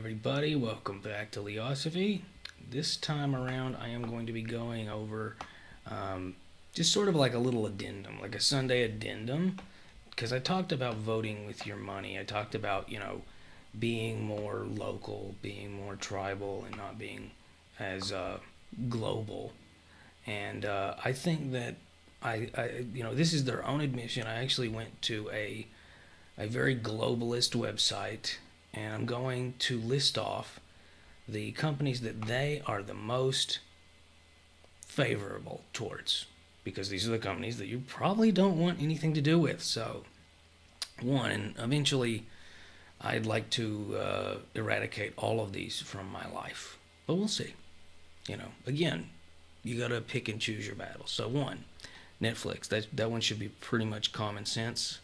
everybody, welcome back to Leosophy. This time around I am going to be going over just sort of like a little addendum, like a Sunday addendum, because I talked about voting with your money. I talked about, being more local, being more tribal, and not being as global. And I think that this is their own admission. I actually went to a very globalist website, and I'm going to list off the companies that they are the most favorable towards, because these are the companies that you probably don't want anything to do with. So, one, and eventually I'd like to eradicate all of these from my life, but we'll see. Again, you got to pick and choose your battles. So, one, Netflix. That one should be pretty much common sense.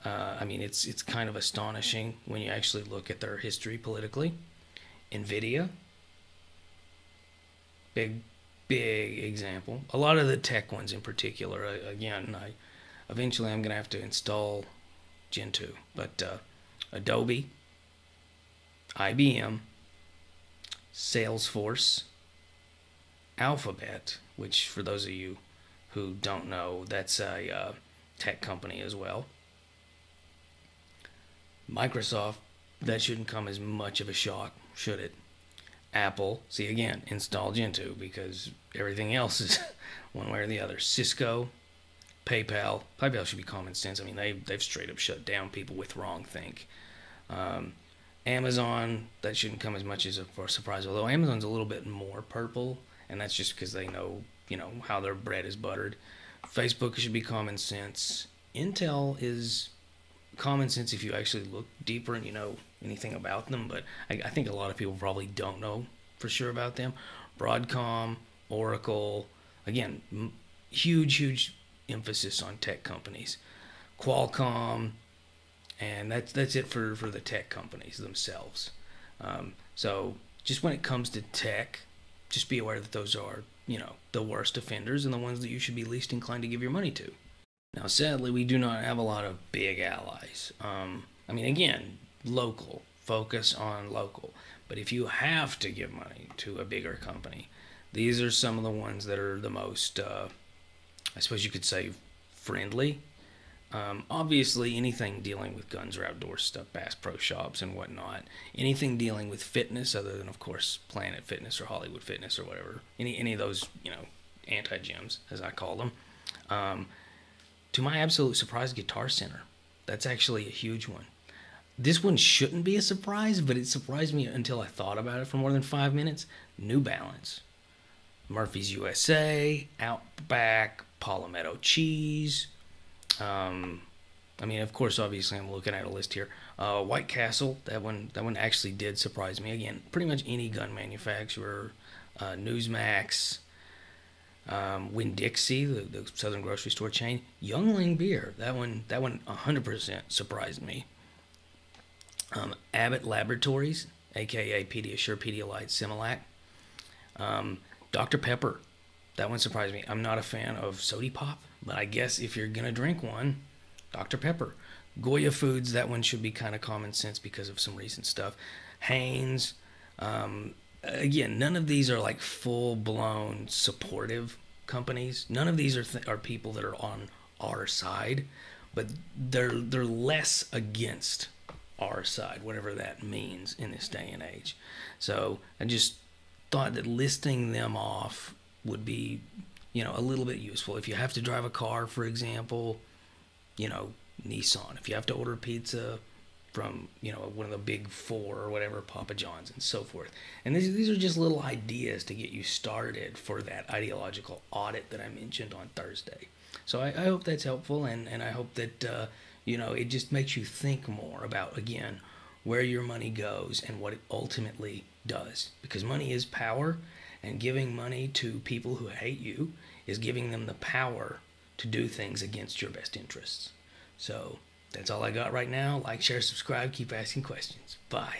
It's kind of astonishing when you actually look at their history politically. Nvidia, big example. A lot of the tech ones in particular. Again, eventually I'm gonna have to install Gen 2, but Adobe, IBM, Salesforce, Alphabet, which for those of you who don't know, that's a tech company as well. Microsoft, that shouldn't come as much of a shock, should it? Apple, see again, install Gen 2 because everything else is one way or the other. Cisco, PayPal should be common sense. I mean, they've straight up shut down people with wrongthink. Amazon, that shouldn't come as much as a surprise, although Amazon's a little bit more purple, and that's just because they know, how their bread is buttered. Facebook should be common sense. Intel is common sense if you actually look deeper and you know anything about them, but I think a lot of people probably don't know for sure about them. Broadcom, Oracle, again, huge emphasis on tech companies. Qualcomm, and that's it for the tech companies themselves. So just when it comes to tech, just be aware that those are, the worst offenders and the ones that you should be least inclined to give your money to. Now, sadly, we do not have a lot of big allies. Again, local. Focus on local. But if you have to give money to a bigger company, these are some of the ones that are the most, I suppose you could say, friendly. Obviously, anything dealing with guns or outdoor stuff, Bass Pro Shops and whatnot. Anything dealing with fitness, other than, of course, Planet Fitness or Hollywood Fitness or whatever. Any of those, anti-gyms, as I call them. To my absolute surprise, Guitar Center. That's actually a huge one. This one shouldn't be a surprise, but it surprised me until I thought about it for more than 5 minutes. New Balance, Murphy's USA, Outback, Palmetto Cheese. Of course, obviously, I'm looking at a list here. White Castle, that one actually did surprise me. Again, pretty much any gun manufacturer. Newsmax. Winn-Dixie, the Southern grocery store chain. Youngling Beer, that one 100% surprised me. Abbott Laboratories, aka Pediasure, Pedialyte, Similac. Dr. Pepper, that one surprised me. I'm not a fan of Sody Pop, but I guess if you're gonna drink one, Dr. Pepper. Goya Foods, that one should be kind of common sense because of some recent stuff. Hanes. Again, none of these are like full-blown supportive companies. None of these are people that are on our side, but they're less against our side, whatever that means in this day and age. So I just thought that listing them off would be, a little bit useful. If you have to drive a car, for example, Nissan. If you have to order pizza from one of the big four or whatever, Papa John's and so forth. And these are just little ideas to get you started for that ideological audit that I mentioned on Thursday. So I hope that's helpful, and I hope that it just makes you think more about, again, where your money goes and what it ultimately does, because money is power, and giving money to people who hate you is giving them the power to do things against your best interests. So that's all I got right now. Like, share, subscribe, keep asking questions. Bye.